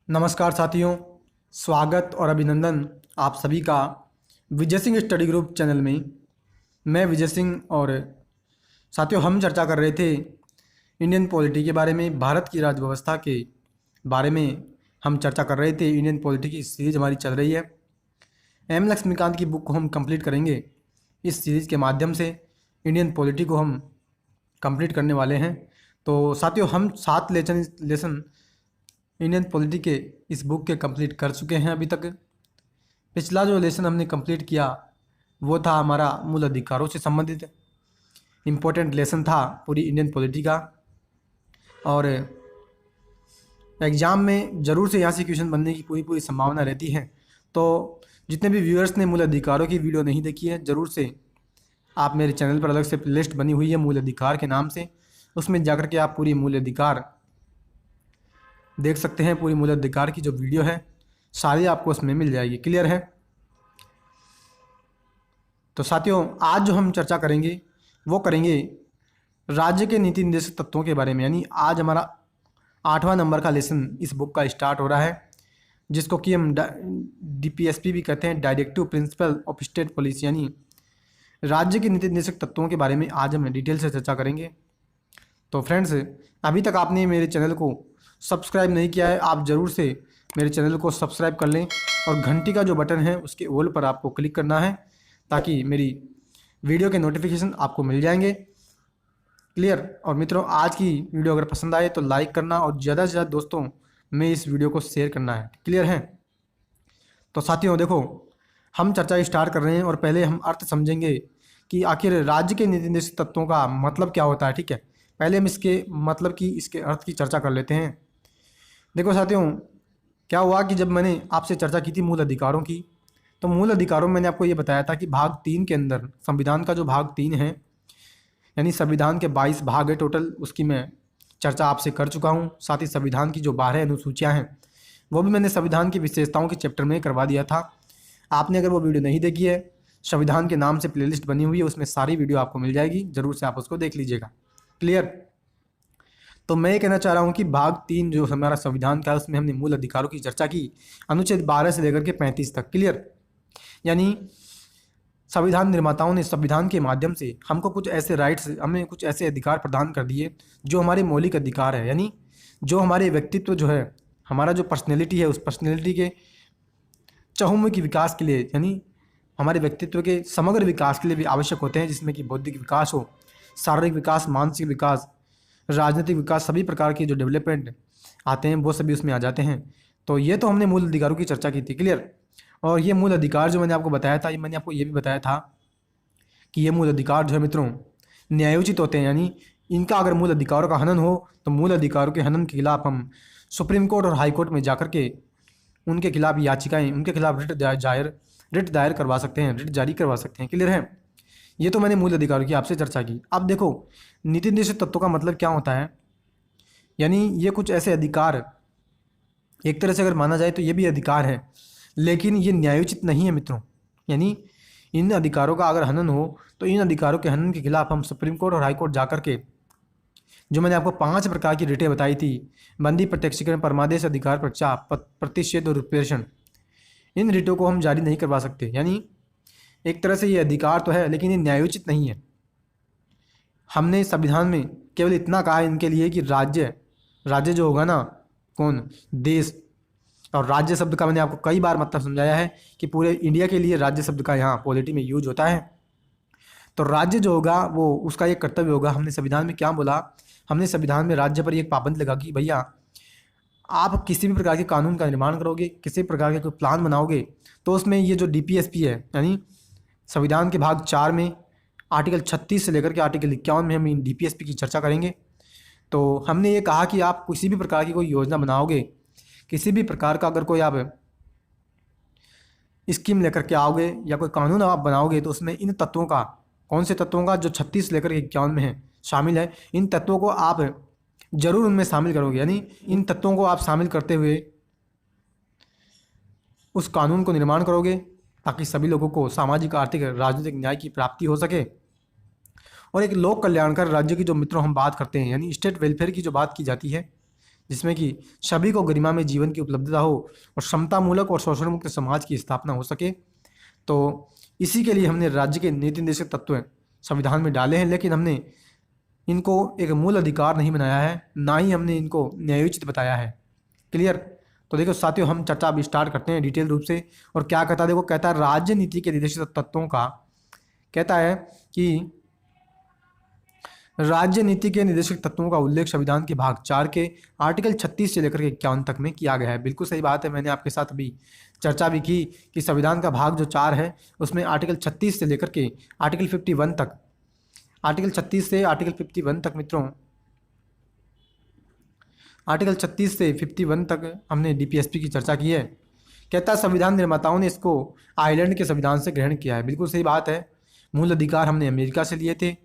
नमस्कार साथियों, स्वागत और अभिनंदन आप सभी का Vijay Singh study group channel में। मैं विजय सिंह और साथियों हम चर्चा कर रहे थे इंडियन पॉलिटी के बारे में, भारत की राज्य व्यवस्था के बारे में हम चर्चा कर रहे थे। इंडियन पॉलिटी की सीरीज हमारी चल रही है। एम लक्ष्मीकांत की बुक को हम कंप्लीट करेंगे। इस सीरीज़ के माध्यम से इंडियन पॉलिटी को हम कंप्लीट करने वाले हैं। तो साथियों हम 7 लेसन इंडियन पॉलिटी के इस बुक के कंप्लीट कर चुके हैं अभी तक। पिछला जो लेसन हमने कंप्लीट किया वो था हमारा मूल अधिकारों से संबंधित इम्पोर्टेंट लेसन था पूरी इंडियन पॉलिटी का। और एग्ज़ाम में ज़रूर से यहाँ से क्वेश्चन बनने की पूरी संभावना रहती है। तो जितने भी व्यूअर्स ने मूल अधिकारों की वीडियो नहीं देखी है, ज़रूर से आप मेरे चैनल पर अलग से प्लेलिस्ट बनी हुई है मूल अधिकार के नाम से, उसमें जाकर के आप पूरी मूल अधिकार देख सकते हैं। पूरी मूल अधिकार की जो वीडियो है सारी आपको उसमें मिल जाएगी। क्लियर है? तो साथियों आज जो हम चर्चा करेंगे वो करेंगे राज्य के नीति निर्देशक तत्वों के बारे में। यानी आज हमारा 8वां नंबर का लेसन इस बुक का स्टार्ट हो रहा है, जिसको कि हम DPSP भी कहते हैं, directive principle of state policy. यानी राज्य के नीति निर्देशक तत्वों के बारे में आज हम डिटेल से चर्चा करेंगे। तो फ्रेंड्स, अभी तक आपने मेरे चैनल को सब्सक्राइब नहीं किया है, आप ज़रूर से मेरे चैनल को सब्सक्राइब कर लें और घंटी का जो बटन है उसके ऑल पर आपको क्लिक करना है ताकि मेरी वीडियो के नोटिफिकेशन आपको मिल जाएंगे। क्लियर? और मित्रों आज की वीडियो अगर पसंद आए तो लाइक करना और ज़्यादा से ज़्यादा दोस्तों में इस वीडियो को शेयर करना है। क्लियर है? तो साथियों देखो हम चर्चा स्टार्ट कर रहे हैं और पहले हम अर्थ समझेंगे कि आखिर राज्य के नीति निर्देशक तत्वों का मतलब क्या होता है। ठीक है, पहले हम इसके मतलब की इसके अर्थ की चर्चा कर लेते हैं। देखो साथियों क्या हुआ कि जब मैंने आपसे चर्चा की थी मूल अधिकारों की, तो मूल अधिकारों में मैंने आपको ये बताया था कि भाग 3 के अंदर संविधान का जो भाग 3 है, यानी संविधान के 22 भाग है टोटल, उसकी मैं चर्चा आपसे कर चुका हूँ। साथ ही संविधान की जो 12 अनुसूचियाँ हैं वो भी मैंने संविधान की विशेषताओं के चैप्टर में करवा दिया था। आपने अगर वो वीडियो नहीं देखी है, संविधान के नाम से प्लेलिस्ट बनी हुई है, उसमें सारी वीडियो आपको मिल जाएगी, ज़रूर से आप उसको देख लीजिएगा। क्लियर? तो मैं ये कहना चाह रहा हूँ कि भाग 3 जो हमारा संविधान का है उसमें हमने मूल अधिकारों की चर्चा की, अनुच्छेद 12 से लेकर के 35 तक। क्लियर? यानी संविधान निर्माताओं ने संविधान के माध्यम से हमको कुछ ऐसे राइट्स, हमें कुछ ऐसे अधिकार प्रदान कर दिए जो हमारे मौलिक अधिकार है। यानी जो हमारे व्यक्तित्व जो है, हमारा जो पर्सनैलिटी है, उस पर्सनैलिटी के चहुमुखी विकास के लिए, यानी हमारे व्यक्तित्व के समग्र विकास के लिए भी आवश्यक होते हैं, जिसमें कि बौद्धिक विकास हो, शारीरिक विकास, मानसिक विकास, राजनीतिक विकास, सभी प्रकार के जो डेवलपमेंट आते हैं वो सभी उसमें आ जाते हैं। तो ये तो हमने मूल अधिकारों की चर्चा की थी। क्लियर? और ये मूल अधिकार जो मैंने आपको बताया था, ये मैंने आपको ये भी बताया था कि ये मूल अधिकार जो है मित्रों न्यायोचित होते हैं। यानी इनका अगर मूल अधिकारों का हनन हो तो मूल अधिकारों के हनन के खिलाफ हम सुप्रीम कोर्ट और हाई कोर्ट में जाकर के उनके खिलाफ याचिकाएँ, उनके खिलाफ रिट दायर करवा सकते हैं, रिट जारी करवा सकते हैं। क्लियर है? ये तो मैंने मूल अधिकारों की आपसे चर्चा की। अब देखो नीति निर्देशक तत्वों का मतलब क्या होता है। यानी ये कुछ ऐसे अधिकार, एक तरह से अगर माना जाए तो ये भी अधिकार है, लेकिन ये न्यायोचित नहीं है मित्रों। यानी इन अधिकारों का अगर हनन हो तो इन अधिकारों के हनन के खिलाफ हम सुप्रीम कोर्ट और हाई कोर्ट जाकर के, जो मैंने आपको 5 प्रकार की रिटें बताई थी, बंदी, प्रत्यक्षीकरण, परमादेश, अधिकार पर्चा, प्रतिषेध और उत्प्रेषण, इन रिटों को हम जारी नहीं करवा सकते। यानी एक तरह से ये अधिकार तो है लेकिन ये न्यायोचित नहीं है। हमने संविधान में केवल इतना कहा है इनके लिए कि राज्य जो होगा ना, कौन? देश। और राज्य शब्द का मैंने आपको कई बार मतलब समझाया है कि पूरे इंडिया के लिए राज्य शब्द का यहाँ पॉलिटी में यूज होता है। तो राज्य जो होगा वो उसका एक कर्तव्य होगा। हमने संविधान में क्या बोला? हमने संविधान में राज्य पर एक पाबंद लगा कि भैया आप किसी भी प्रकार के कानून का निर्माण करोगे, किसी प्रकार के कोई प्लान बनाओगे, तो उसमें ये जो DPSP है, यानी संविधान के भाग 4 में आर्टिकल 36 से लेकर के आर्टिकल 51 में हम इन DPSP की चर्चा करेंगे। तो हमने ये कहा कि आप किसी भी प्रकार की कोई योजना बनाओगे, किसी भी प्रकार का अगर कोई आप स्कीम लेकर के आओगे या कोई कानून आप बनाओगे, तो उसमें इन तत्वों का, कौन से तत्वों का, जो 36 लेकर के 51 में है शामिल है, इन तत्वों को आप जरूर उनमें शामिल करोगे। यानी इन तत्वों को आप शामिल करते हुए उस कानून को निर्माण करोगे ताकि सभी लोगों को सामाजिक, आर्थिक, राजनीतिक न्याय की प्राप्ति हो सके। और एक लोक कल्याणकारी राज्य की जो मित्रों हम बात करते हैं, यानी स्टेट वेलफेयर की जो बात की जाती है, जिसमें कि सभी को गरिमा में जीवन की उपलब्धता हो और समता मूलक और शोषण मुक्त समाज की स्थापना हो सके। तो इसी के लिए हमने राज्य के नीति निर्देशक तत्व संविधान में डाले हैं, लेकिन हमने इनको एक मूल अधिकार नहीं बनाया है, ना ही हमने इनको न्यायोचित बताया है। क्लियर। तो देखो साथियों, हम चर्चा अभी स्टार्ट करते हैं डिटेल रूप से। और क्या कहता है, देखो कहता है राज्य नीति के निर्देशक तत्वों का, कहता है कि राज्य नीति के निर्देशक तत्वों का उल्लेख संविधान के भाग 4 के आर्टिकल 36 से लेकर के 51 तक में किया गया है। बिल्कुल सही बात है, मैंने आपके साथ अभी चर्चा भी की कि संविधान का भाग जो 4 है उसमें आर्टिकल 36 से लेकर के आर्टिकल 51 तक, आर्टिकल 36 से आर्टिकल 51 तक मित्रों, आर्टिकल 36 से 51 तक हमने डीपीएसपी की चर्चा की है। कहता है संविधान निर्माताओं ने इसको आयरलैंड के संविधान से ग्रहण किया है। बिल्कुल सही बात है, मूल अधिकार हमने अमेरिका से लिए थे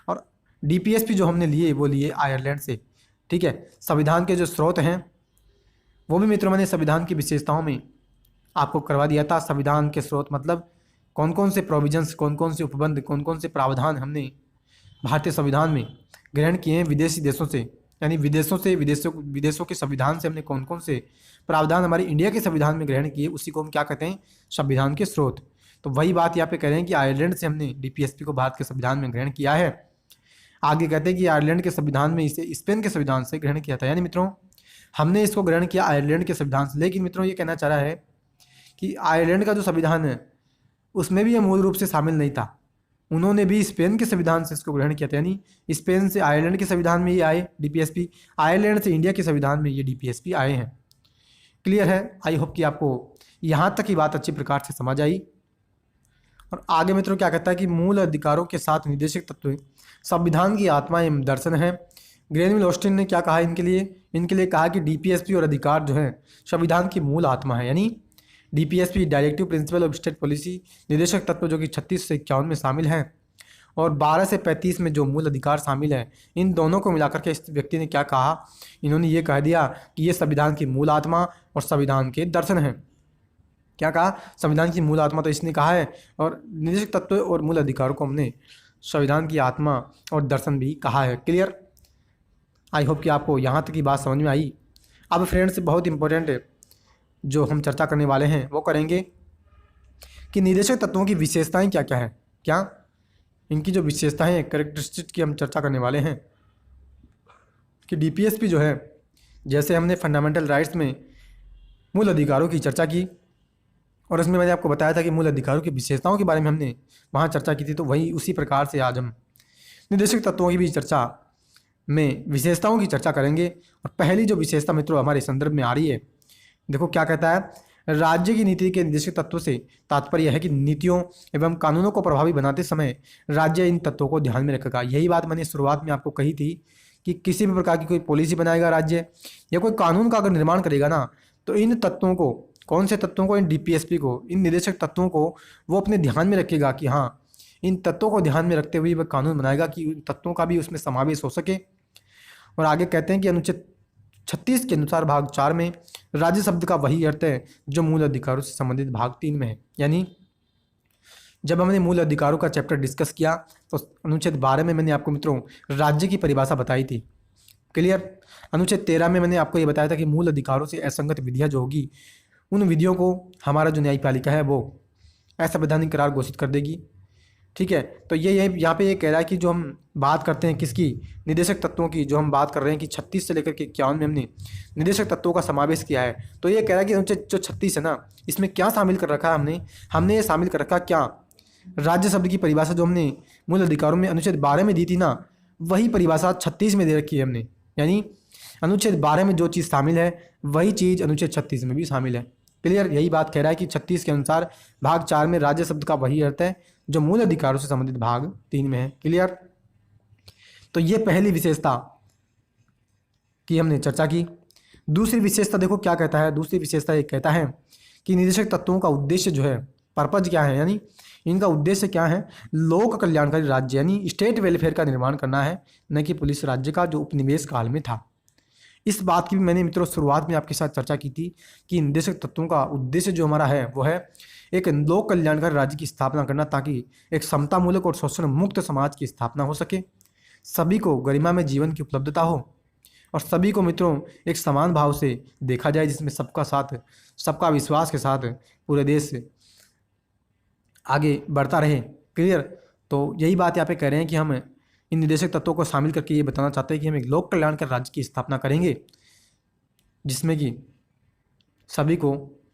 और डीपीएसपी जो हमने लिए वो लिए आयरलैंड से। ठीक है। संविधान के जो स्रोत हैं वो भी मित्रों मैंने संविधान की विशेषताओं में आपको करवा दिया था। संविधान के स्रोत मतलब कौन कौन से प्रोविजंस, कौन कौन से उपबंध, कौन कौन से प्रावधान हमने भारतीय संविधान में ग्रहण किए हैं विदेशी देशों से, यानी विदेशों के संविधान से हमने कौन कौन से प्रावधान हमारे इंडिया के संविधान में ग्रहण किए, उसी को हम क्या कहते हैं, संविधान के स्रोत। तो वही बात यहाँ पे कह रहे हैं कि आयरलैंड से हमने डीपीएसपी को भारत के संविधान में ग्रहण किया है। आगे कहते हैं कि आयरलैंड के संविधान में इसे स्पेन के संविधान से ग्रहण किया था, यानी मित्रों हमने इसको ग्रहण किया आयरलैंड के संविधान से। लेकिन मित्रों ये कहना चाह रहा है कि आयरलैंड का जो संविधान है उसमें भी ये मूल रूप से शामिल नहीं था, उन्होंने भी स्पेन के संविधान से इसको ग्रहण किया था। यानी स्पेन से आयरलैंड के संविधान में ये आए डीपीएसपी, आयरलैंड से इंडिया के संविधान में ये डीपीएसपी आए हैं। क्लियर है। आई होप कि आपको यहाँ तक की बात अच्छी प्रकार से समझ आई। और आगे मित्रों क्या कहता है कि मूल अधिकारों के साथ निर्देशक तत्व संविधान की आत्मा एवं दर्शन है। ग्रेनविल ऑस्टिन ने क्या कहा इनके लिए कहा कि डीपीएसपी और अधिकार जो है संविधान की मूल आत्मा है। यानी DPSP directive principle of state policy निर्देशक तत्व जो कि 36 से 51 में शामिल हैं और 12 से 35 में जो मूल अधिकार शामिल है, इन दोनों को मिलाकर के इस व्यक्ति ने क्या कहा, इन्होंने ये कह दिया कि ये संविधान की मूल आत्मा और संविधान के दर्शन हैं। क्या कहा, संविधान की मूल आत्मा तो इसने कहा है और निर्देशक तत्व और मूल अधिकारों को हमने संविधान की आत्मा और दर्शन भी कहा है। क्लियर। आई होप कि आपको यहाँ तक की बात समझ में आई। अब फ्रेंड्स बहुत इंपॉर्टेंट जो हम चर्चा करने वाले हैं वो करेंगे कि निर्देशक तत्वों की विशेषताएं क्या क्या है, क्या इनकी जो विशेषताएं हैं, कैरेक्टरिस्टिक्स की हम चर्चा करने वाले हैं। कि डीपीएसपी जो है, जैसे हमने फंडामेंटल राइट्स में मूल अधिकारों की चर्चा की और उसमें मैंने आपको बताया था कि मूल अधिकारों की विशेषताओं के बारे में हमने वहाँ चर्चा की थी, तो वही उसी प्रकार से आज हम निर्देशक तत्वों की भी चर्चा में विशेषताओं की चर्चा करेंगे। और पहली जो विशेषता मित्रों हमारे संदर्भ में आ रही है, देखो क्या कहता है, राज्य की नीति के निर्देशक तत्वों से तात्पर्य है कि नीतियों एवं कानूनों को प्रभावी बनाते समय राज्य इन तत्वों को ध्यान में रखेगा। यही बात मैंने शुरुआत में आपको कही थी कि किसी भी प्रकार की कोई पॉलिसी बनाएगा राज्य या कोई कानून का अगर निर्माण करेगा ना, तो इन तत्वों को, कौन से तत्वों को, इन डीपीएसपी को, इन निर्देशक तत्वों को वो अपने ध्यान में रखेगा कि हाँ इन तत्वों को ध्यान में रखते हुए वह कानून बनाएगा कि उन तत्वों का भी उसमें समावेश हो सके। और आगे कहते हैं कि अनुच्छेद 36 के अनुसार भाग 4 में राज्य शब्द का वही अर्थ है जो मूल अधिकारों से संबंधित भाग 3 में है। यानी जब हमने मूल अधिकारों का चैप्टर डिस्कस किया तो अनुच्छेद 12 में मैंने आपको मित्रों राज्य की परिभाषा बताई थी। क्लियर। अनुच्छेद 13 में मैंने आपको ये बताया था कि मूल अधिकारों से असंगत विधियाँ जो होगी उन विधियों को हमारा जो न्यायपालिका है वो असंवैधानिक करार घोषित कर देगी। ठीक है। तो ये यहाँ पे ये कह रहा है कि जो हम बात करते हैं किसकी, निर्देशक तत्वों की, जो हम बात कर रहे हैं कि 36 से लेकर के 51 में हमने निर्देशक तत्वों का समावेश किया है, तो ये कह रहा है कि अनुच्छेद जो 36 है ना, इसमें क्या शामिल कर रखा है हमने ये शामिल कर रखा क्या, राज्य शब्द की परिभाषा जो हमने मूल अधिकारों में अनुच्छेद 12 में दी थी ना, वही परिभाषा 36 में दे रखी है हमने। यानी अनुच्छेद 12 में जो चीज़ शामिल है वही चीज़ अनुच्छेद 36 में भी शामिल है। क्लियर। यही बात कह रहा है कि 36 के अनुसार भाग 4 में राज्य शब्द का वही अर्थ है जो मूल अधिकारों से संबंधित भाग 3 में है। क्लियर। तो ये पहली विशेषता की हमने चर्चा की। दूसरी विशेषता देखो क्या कहता है, दूसरी विशेषता ये कहता है कि निर्देशक तत्वों का उद्देश्य जो है, पर्पज क्या है, यानी इनका उद्देश्य क्या है, लोक कल्याणकारी राज्य यानी स्टेट वेलफेयर का निर्माण करना है, न कि पुलिस राज्य का जो उपनिवेश काल में था। इस बात की भी मैंने मित्रों शुरुआत में आपके साथ चर्चा की थी कि निर्देशक तत्वों का उद्देश्य जो हमारा है वो है एक लोक कल्याणकारी राज्य की स्थापना करना, ताकि एक समतामूलक और शोषण मुक्त समाज की स्थापना हो सके, सभी को गरिमा में जीवन की उपलब्धता हो और सभी को मित्रों एक समान भाव से देखा जाए, जिसमें सबका साथ, सबका विश्वास के साथ पूरे देश आगे बढ़ता रहे। क्लियर। तो यही बात यहाँ पे कह रहे हैं कि हम इन निदेशक तत्वों को शामिल करके ये बताना चाहते हैं कि हम एक लोक कल्याणकारी राज्य की स्थापना करेंगे, जिसमें कि सभी को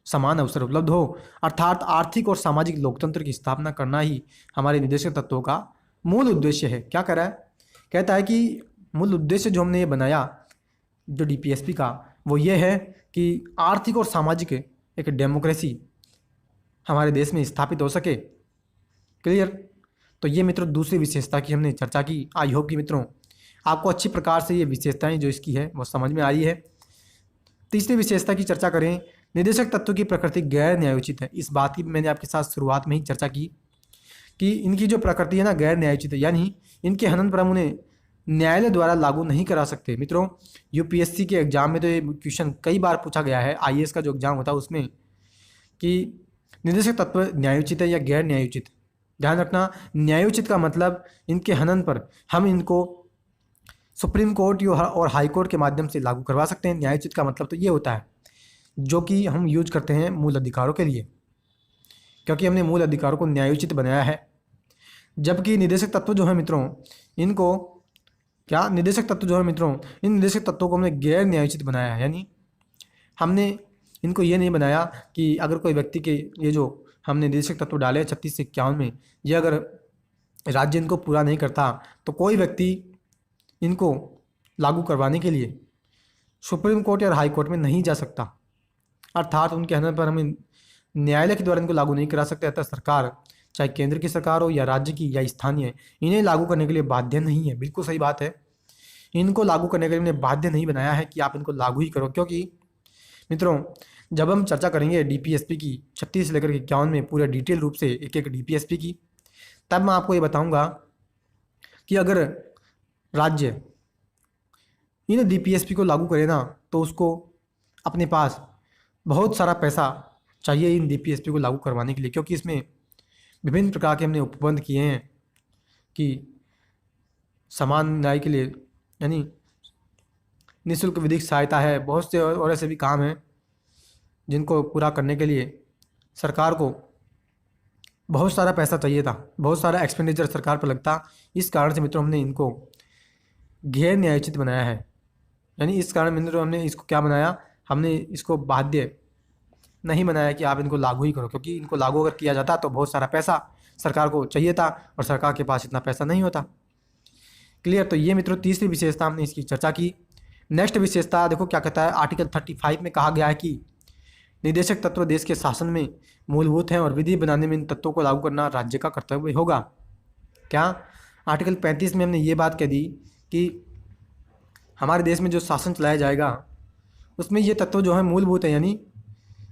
समान अवसर उपलब्ध हो, अर्थात आर्थिक और सामाजिक लोकतंत्र की स्थापना करना ही हमारे निदेशक तत्वों का मूल उद्देश्य है। क्या कह रहा है? कहता है कि मूल उद्देश्य जो हमने ये बनाया जो डीपीएसपी का, वो ये है कि आर्थिक और सामाजिक एक डेमोक्रेसी हमारे देश में स्थापित हो सके। क्लियर। तो ये मित्रों दूसरी विशेषता की हमने चर्चा की। आई होप कि मित्रों आपको अच्छी प्रकार से ये विशेषताएं जो इसकी है वो समझ में आ रही है। तीसरी विशेषता की चर्चा करें, निदेशक तत्व की प्रकृति गैर न्यायोचित है। इस बात की मैंने आपके साथ शुरुआत में ही चर्चा की कि इनकी जो प्रकृति है ना गैर न्यायोचित है, यानी इनके हनन पर हम उन्हें न्यायालय द्वारा लागू नहीं करा सकते। मित्रों यूपीएससी के एग्जाम में तो ये क्वेश्चन कई बार पूछा गया है, आईएएस का जो एग्जाम होता है उसमें, कि निदेशक तत्व न्यायोचित है या गैर न्यायोचित। ध्यान रखना, न्यायोचित का मतलब इनके हनन पर हम इनको सुप्रीम कोर्ट और हाई कोर्ट के माध्यम से लागू करवा सकते हैं। न्यायोचित का मतलब तो ये होता है जो कि हम यूज करते हैं मूल अधिकारों के लिए, क्योंकि हमने मूल अधिकारों को न्यायोचित बनाया है। जबकि निदेशक तत्व जो है मित्रों, इनको क्या निदेशक तत्व जो है मित्रों, इन निदेशक तत्वों को हमने गैर न्यायोचित बनाया है, यानी हमने इनको ये नहीं बनाया कि अगर कोई व्यक्ति के ये जो हमने निदेशक तत्व डाले 36 से 51 में, ये अगर राज्य इनको पूरा नहीं करता तो कोई व्यक्ति इनको लागू करवाने के लिए सुप्रीम कोर्ट या हाई कोर्ट में नहीं जा सकता, अर्थात उनके हनन पर हम न्यायालय के द्वारा इनको लागू नहीं करा सकते। अतः सरकार, चाहे केंद्र की सरकार हो या राज्य की या स्थानीय, इन्हें लागू करने के लिए बाध्य नहीं है। बिल्कुल सही बात है, इनको लागू करने के लिए इन्हें बाध्य नहीं बनाया है कि आप इनको लागू ही करो। क्योंकि मित्रों जब हम चर्चा करेंगे डीपीएसपी की 36 से लेकर के 51 में पूरे डिटेल रूप से एक एक डीपीएसपी की, तब मैं आपको ये बताऊंगा कि अगर राज्य इन डीपीएसपी को लागू करे ना तो उसको अपने पास बहुत सारा पैसा चाहिए इन डीपीएसपी को लागू करवाने के लिए, क्योंकि इसमें विभिन्न प्रकार के हमने उपबंध किए हैं कि समान न्याय के लिए, यानी निःशुल्क विधिक सहायता है, बहुत से और ऐसे भी काम हैं जिनको पूरा करने के लिए सरकार को बहुत सारा पैसा चाहिए था, बहुत सारा एक्सपेंडिचर सरकार पर लगता। इस कारण से मित्रों हमने इनको गैर न्यायोचित बनाया है, यानी इस कारण मित्रों हमने इसको क्या बनाया, हमने इसको बाध्य नहीं बनाया कि आप इनको लागू ही करो, क्योंकि इनको लागू अगर किया जाता तो बहुत सारा पैसा सरकार को चाहिए था और सरकार के पास इतना पैसा नहीं होता। क्लियर। तो ये मित्रों तीसरी विशेषता हमने इसकी चर्चा की। नेक्स्ट विशेषता देखो क्या कहता है, आर्टिकल 35 में कहा गया है कि निदेशक तत्व देश के शासन में मूलभूत हैं और विधि बनाने में इन तत्वों को लागू करना राज्य का कर्तव्य होगा। क्या आर्टिकल 35 में हमने ये बात कह दी कि हमारे देश में जो शासन चलाया जाएगा उसमें ये तत्व जो है मूलभूत है, यानी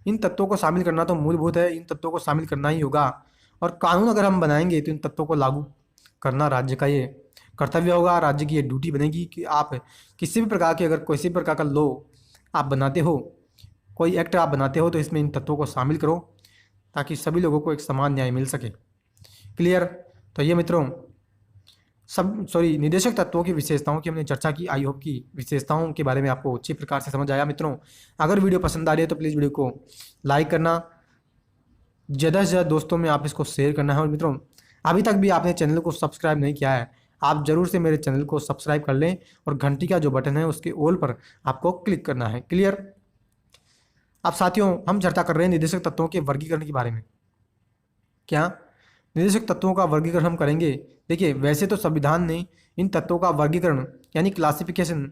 इन तत्वों को शामिल करना तो मूलभूत है, इन तत्वों को शामिल करना ही होगा। और कानून अगर हम बनाएंगे तो इन तत्वों को लागू करना राज्य का ये कर्तव्य होगा, राज्य की ये ड्यूटी बनेगी कि आप किसी भी प्रकार के, अगर किसी भी प्रकार का लॉ आप बनाते हो, कोई एक्ट आप बनाते हो, तो इसमें इन तत्वों को शामिल करो ताकि सभी लोगों को एक समान न्याय मिल सके। क्लियर। तो ये मित्रों निदेशक तत्वों की विशेषताओं की हमने चर्चा की। आई होप कि विशेषताओं के बारे में आपको अच्छी प्रकार से समझ आया। मित्रों अगर वीडियो पसंद आ रही है तो प्लीज़ वीडियो को लाइक करना, ज़्यादा से ज़्यादा दोस्तों में आप इसको शेयर करना है। और मित्रों अभी तक भी आपने चैनल को सब्सक्राइब नहीं किया है, आप ज़रूर से मेरे चैनल को सब्सक्राइब कर लें और घंटी का जो बटन है उसके ऑल पर आपको क्लिक करना है। क्लियर। अब साथियों हम चर्चा कर रहे हैं निदेशक तत्वों के वर्गीकरण के बारे में। क्या निदेशक तत्वों का वर्गीकरण हम करेंगे? देखिए वैसे तो संविधान ने इन तत्वों का वर्गीकरण यानी क्लासिफिकेशन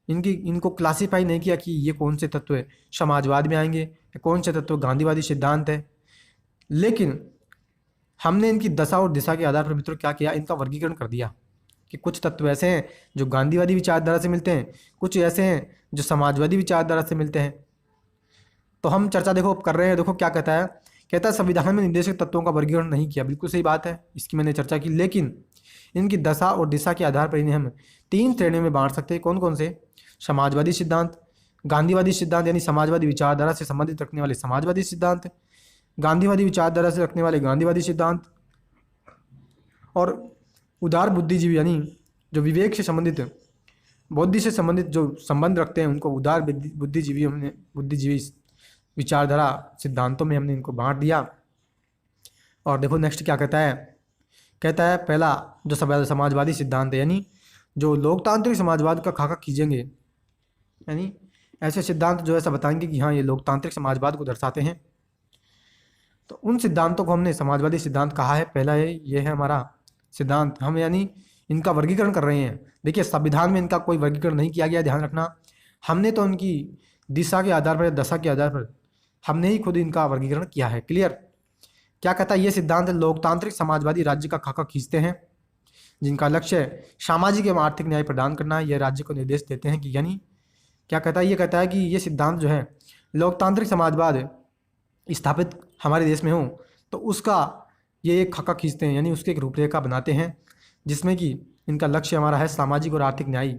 इनको क्लासीफाई नहीं किया कि ये कौन से तत्व समाजवाद में आएंगे या कौन से तत्व गांधीवादी सिद्धांत है, लेकिन हमने इनकी दशा और दिशा के आधार पर मित्रों क्या किया, इनका वर्गीकरण कर दिया कि कुछ तत्व ऐसे हैं जो गांधीवादी विचारधारा से मिलते हैं, कुछ ऐसे हैं जो समाजवादी विचारधारा से मिलते हैं। तो हम चर्चा देखो कर रहे हैं। देखो क्या कहता है, संविधान में निदेशक तत्वों का वर्गीकरण नहीं किया। बिल्कुल सही बात है, इसकी मैंने चर्चा की, लेकिन इनकी दशा और दिशा के आधार पर इन्हें हम 3 श्रेणियों में बांट सकते हैं। कौन कौन से? समाजवादी सिद्धांत, गांधीवादी सिद्धांत यानी समाजवादी विचारधारा से संबंधित रखने वाले समाजवादी सिद्धांत, गांधीवादी विचारधारा से रखने वाले गांधीवादी सिद्धांत, और उदार बुद्धिजीवी यानी जो विवेक से संबंधित बुद्धि से संबंधित जो संबंध रखते हैं उनको उदार बुद्धिजीवी विचारधारा सिद्धांतों में हमने इनको बांट दिया। और देखो नेक्स्ट क्या कहता है, कहता है पहला जो समाजवादी सिद्धांत है, यानी जो लोकतांत्रिक समाजवाद का खाका खींचेंगे, यानी ऐसे सिद्धांत जो ऐसा बताएंगे कि हाँ ये लोकतांत्रिक समाजवाद को दर्शाते हैं, तो उन सिद्धांतों को हमने समाजवादी सिद्धांत कहा है। पहला है, ये है हमारा सिद्धांत, हम यानी इनका वर्गीकरण कर रहे हैं। देखिए संविधान में इनका कोई वर्गीकरण नहीं किया गया, ध्यान रखना। हमने तो उनकी दिशा के आधार पर, दशा के आधार पर हमने ही खुद इनका वर्गीकरण किया है। क्लियर। क्या कहता है ये सिद्धांत, लोकतांत्रिक समाजवादी राज्य का खाका खींचते हैं जिनका लक्ष्य सामाजिक एवं आर्थिक न्याय प्रदान करना है। यह राज्य को निर्देश देते हैं कि, यानी क्या कहता है, ये कहता है कि ये सिद्धांत जो है लोकतांत्रिक समाजवाद स्थापित हमारे देश में हो तो उसका ये एक खाका खींचते हैं, यानी उसकी एक रूपरेखा बनाते हैं जिसमें कि इनका लक्ष्य हमारा है सामाजिक और आर्थिक न्याय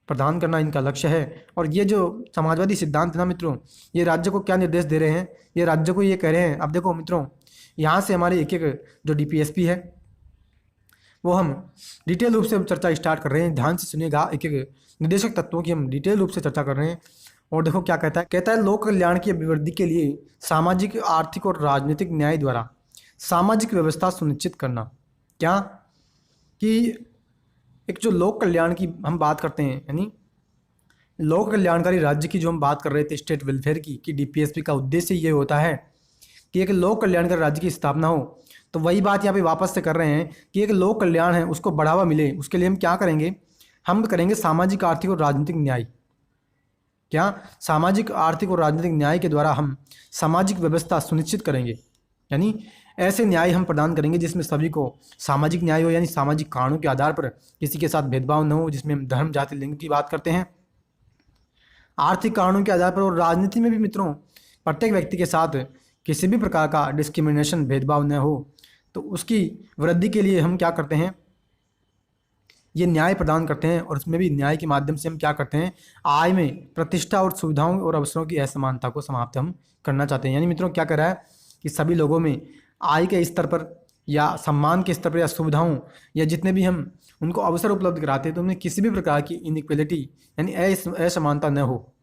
प्रदान करना, इनका लक्ष्य है। और ये जो समाजवादी सिद्धांत है ना मित्रों, ये राज्य को क्या निर्देश दे रहे हैं, ये राज्य को ये कह रहे हैं। अब देखो मित्रों, यहाँ से हमारे एक एक जो डीपीएसपी है वो हम डिटेल रूप से चर्चा स्टार्ट कर रहे हैं। ध्यान से सुनिएगा, एक एक निर्देशक तत्वों की हम डिटेल रूप से चर्चा कर रहे हैं। और देखो क्या कहता है, कहता है लोक कल्याण की अभिवृद्धि के लिए सामाजिक, आर्थिक और राजनीतिक न्याय द्वारा सामाजिक व्यवस्था सुनिश्चित करना। क्या कि एक जो लोक कल्याण की हम बात करते हैं, यानी लोक कल्याणकारी राज्य की जो हम बात कर रहे थे, स्टेट वेलफेयर की, कि डीपीएसपी का उद्देश्य ये होता है कि एक लोक कल्याणकारी राज्य की स्थापना हो। तो वही बात यहाँ पे वापस से कर रहे हैं कि एक लोक कल्याण है उसको बढ़ावा मिले, उसके लिए हम क्या करेंगे, हम करेंगे सामाजिक, आर्थिक और राजनीतिक न्याय। क्या सामाजिक, आर्थिक और राजनीतिक न्याय के द्वारा हम सामाजिक व्यवस्था सुनिश्चित करेंगे, यानी ऐसे न्याय हम प्रदान करेंगे जिसमें सभी को सामाजिक न्याय हो, यानी सामाजिक कारणों के आधार पर किसी के साथ भेदभाव न हो, जिसमें हम धर्म, जाति, लिंग की बात करते हैं। आर्थिक कारणों के आधार पर और राजनीति में भी मित्रों प्रत्येक व्यक्ति के साथ किसी भी प्रकार का डिस्क्रिमिनेशन, भेदभाव न हो, तो उसकी वृद्धि के लिए हम क्या करते हैं, ये न्याय प्रदान करते हैं। और उसमें भी न्याय के माध्यम से हम क्या करते हैं, आय में, प्रतिष्ठा और सुविधाओं और अवसरों की असमानता को समाप्त हम करना चाहते हैं। यानी मित्रों क्या कर रहा है कि सभी लोगों में आय के स्तर पर या सम्मान के स्तर पर या सुविधाओं या जितने भी हम उनको अवसर उपलब्ध कराते हैं तो उनमें किसी भी प्रकार की इनइक्वलिटी यानी असमानता न हो।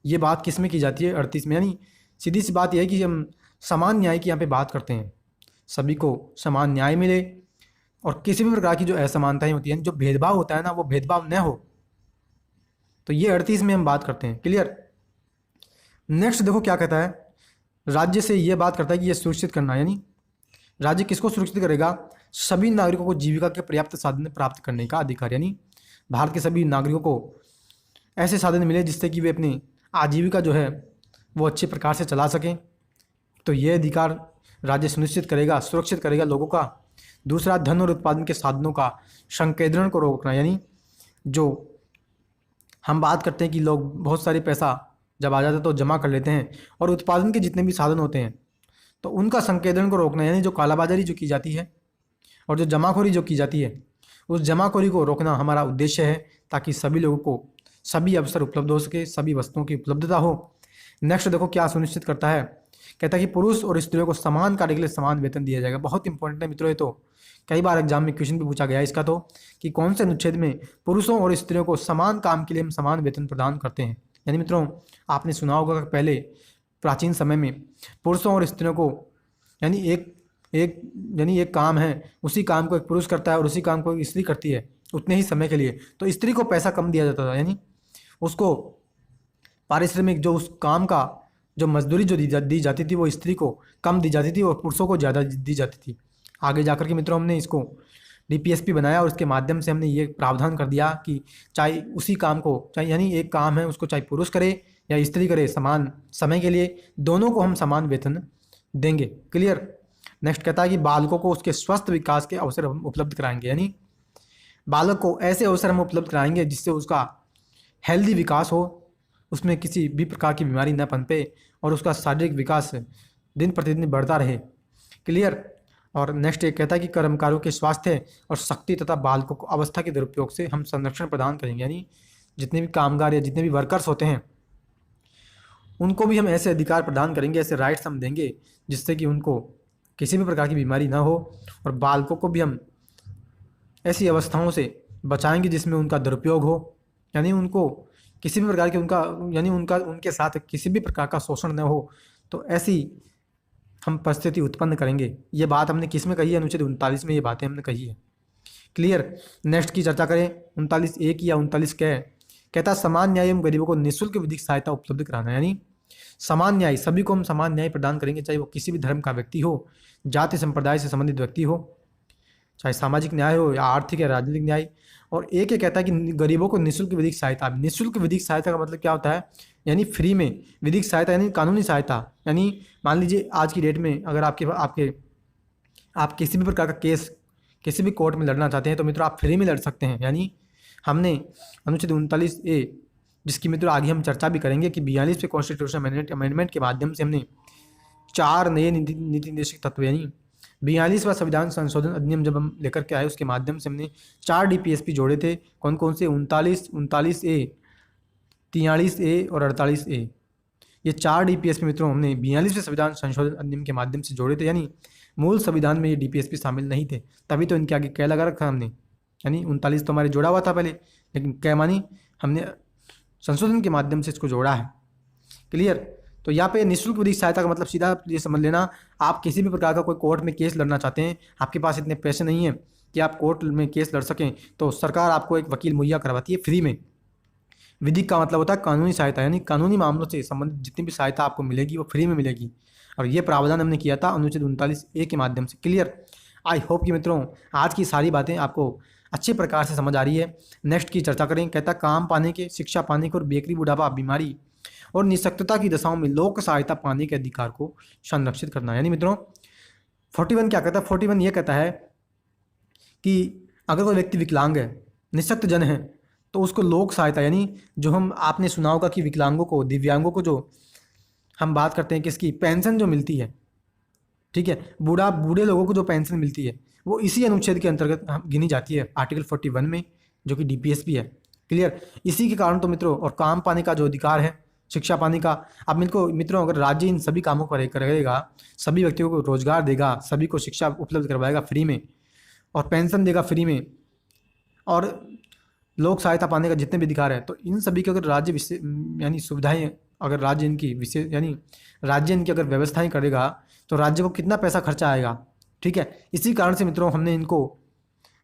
ये बात किस में की जाती है, 38 में। यानी सीधी सी बात यह है कि हम समान न्याय की यहाँ पे बात करते हैं, सभी को समान न्याय मिले और किसी भी प्रकार की जो असमानताएं होती हैं, जो भेदभाव होता है ना, वो भेदभाव न हो। तो ये 38 में हम बात करते हैं। क्लियर। नेक्स्ट देखो क्या कहता है, राज्य से ये बात करता है कि ये सुरक्षित करना, यानी राज्य किसको सुरक्षित करेगा, सभी नागरिकों को जीविका के पर्याप्त साधन प्राप्त करने का अधिकार, यानी भारत के सभी नागरिकों को ऐसे साधन मिले जिससे कि वे अपनी आजीविका जो है वो अच्छे प्रकार से चला सकें। तो ये अधिकार राज्य सुनिश्चित करेगा, सुरक्षित करेगा लोगों का। दूसरा, धन और उत्पादन के साधनों का संकेंद्रण को रोकना, यानी जो हम बात करते हैं कि लोग बहुत सारे पैसा जब आ जाता है तो जमा कर लेते हैं, और उत्पादन के जितने भी साधन होते हैं तो उनका संकेंद्रण को रोकना, यानी जो कालाबाजारी जो की जाती है और जो जमाखोरी जो की जाती है, उस जमाखोरी को रोकना हमारा उद्देश्य है, ताकि सभी लोगों को सभी अवसर उपलब्ध हो सके, सभी वस्तुओं की उपलब्धता हो। नेक्स्ट देखो क्या सुनिश्चित करता है, कहता है कि पुरुष और स्त्रियों को समान कार्य के लिए समान वेतन दिया जाएगा। बहुत इंपॉर्टेंट है मित्रों, ये तो कई बार एग्जाम में क्वेश्चन भी पूछा गया है इसका, तो कि कौन से अनुच्छेद में पुरुषों और स्त्रियों को समान काम के लिए हम समान वेतन प्रदान करते हैं। यानी मित्रों आपने सुना होगा कि पहले प्राचीन समय में पुरुषों और स्त्रियों को यानी एक काम है, उसी काम को एक पुरुष करता है और उसी काम को एक स्त्री करती है उतने ही समय के लिए, तो स्त्री को पैसा कम दिया जाता था, यानी उसको पारिश्रमिक जो उस काम का जो मजदूरी जो दी जाती थी वो स्त्री को कम दी जाती थी और पुरुषों को ज़्यादा दी जाती थी। आगे जाकर के मित्रों हमने इसको डीपीएसपी बनाया और उसके माध्यम से हमने ये प्रावधान कर दिया कि चाहे उसी काम को, चाहे यानी एक काम है उसको चाहे पुरुष करे या स्त्री करे, समान समय के लिए दोनों को हम समान वेतन देंगे। क्लियर। नेक्स्ट कहता है कि बालकों को उसके स्वस्थ विकास के अवसर हम उपलब्ध कराएंगे, यानी बालक को ऐसे अवसर हम उपलब्ध कराएंगे जिससे उसका हेल्दी विकास हो, उसमें किसी भी प्रकार की बीमारी न पनपे और उसका शारीरिक विकास दिन प्रतिदिन बढ़ता रहे। क्लियर। और नेक्स्ट एक कहता है कि कर्मकारों के स्वास्थ्य और शक्ति तथा बालकों को अवस्था के दुरुपयोग से हम संरक्षण प्रदान करेंगे, यानी जितने भी कामगार या जितने भी वर्कर्स होते हैं उनको भी हम ऐसे अधिकार प्रदान करेंगे, ऐसे राइट्स हम देंगे जिससे कि उनको किसी भी प्रकार की बीमारी ना हो, और बालकों को भी हम ऐसी अवस्थाओं से बचाएंगे जिसमें उनका दुरुपयोग हो, यानी उनको किसी भी प्रकार के उनके साथ किसी भी प्रकार का शोषण न हो, तो ऐसी हम परिस्थिति उत्पन्न करेंगे। ये बात हमने किस में कही है? अनुच्छेद 39 में ये बातें हमने कही है। क्लियर। नेक्स्ट की चर्चा करें 39 ए की या 39 क कहता है समान न्याय एवं गरीबों को निःशुल्क विधिक सहायता उपलब्ध कराना, यानी समान न्याय, सभी को हम समान न्याय प्रदान करेंगे, चाहे वो किसी भी धर्म का व्यक्ति हो, जाति संप्रदाय से संबंधित व्यक्ति हो, चाहे सामाजिक न्याय हो या आर्थिक या राजनीतिक न्याय। और एक ये कहता है कि गरीबों को निःशुल्क विधिक सहायता। निःशुल्क विधिक सहायता का मतलब क्या होता है? यानी फ्री में विधिक सहायता, यानी कानूनी सहायता। यानी मान लीजिए आज की डेट में अगर आप किसी भी प्रकार का केस किसी भी कोर्ट में लड़ना चाहते हैं तो मित्रों आप फ्री में लड़ सकते हैं। यानी हमने अनुच्छेद 39 ए, जिसकी मित्रों आगे हम चर्चा भी करेंगे, कि 42वें कॉन्स्टिट्यूशन अमेंडमेंट के माध्यम से हमने 4 नए नीति निर्देशक तत्व, यानी 42वां संविधान संशोधन अधिनियम जब हम लेकर के आए, उसके माध्यम से हमने 4 डीपीएसपी जोड़े थे। कौन कौन से? 39 ए, 43 ए और 48 ए। ये 4 डीपीएसपी मित्रों हमने 42वें संविधान संशोधन अधिनियम के माध्यम से जोड़े थे, यानी मूल संविधान में ये डीपीएसपी शामिल नहीं थे, तभी तो इनके आगे कै लगा रखा हमने। यानी 39 तो हमारे जोड़ा हुआ था पहले, लेकिन कै मानी हमने संशोधन के माध्यम से इसको जोड़ा है। क्लियर। तो यहाँ पे निःशुल्क विधिक सहायता का मतलब सीधा ये समझ लेना, आप किसी भी प्रकार का कोई कोर्ट में केस लड़ना चाहते हैं, आपके पास इतने पैसे नहीं हैं कि आप कोर्ट में केस लड़ सकें, तो सरकार आपको एक वकील मुहैया करवाती है फ्री में। विधिक का मतलब होता है कानूनी सहायता, यानी कानूनी मामलों से संबंधित जितनी भी सहायता आपको मिलेगी वो फ्री में मिलेगी। और ये प्रावधान हमने किया था अनुच्छेद 39 ए के माध्यम से। क्लियर। आई होप कि मित्रों आज की सारी बातें आपको अच्छे प्रकार से समझ आ रही है। नेक्स्ट की चर्चा करें। कहता काम पाने के, शिक्षा पाने के और बेकरी, बुढ़ापा, बीमारी और निःशक्तता की दशाओं में लोक सहायता पाने के अधिकार को संरक्षित करना। यानी मित्रों 41 क्या कहता है? 41 ये कहता है कि अगर कोई व्यक्ति विकलांग है, निःशक्त जन है, तो उसको लोक सहायता, यानी जो हम आपने सुना होगा कि विकलांगों को, दिव्यांगों को जो हम बात करते हैं किसकी, पेंशन जो मिलती है, ठीक है, बूढ़े लोगों को जो पेंशन मिलती है वो इसी अनुच्छेद के अंतर्गत गिनी जाती है, आर्टिकल 41 में, जो कि डीपीएसपी है। क्लियर। इसी के कारण तो मित्रों, और काम पाने का जो अधिकार है, शिक्षा पाने का, अब मित्रों अगर राज्य इन सभी कामों को करेगा, सभी व्यक्तियों को रोजगार देगा, सभी को शिक्षा उपलब्ध करवाएगा फ्री में, और पेंशन देगा फ्री में, और लोक सहायता पाने का जितने भी अधिकार है, तो इन सभी के अगर राज्य यानी सुविधाएं, अगर राज्य इनकी विशेष, यानी राज्य इनकी अगर व्यवस्थाएं करेगा, तो राज्य को कितना पैसा खर्चा आएगा। ठीक है। इसी कारण से मित्रों हमने इनको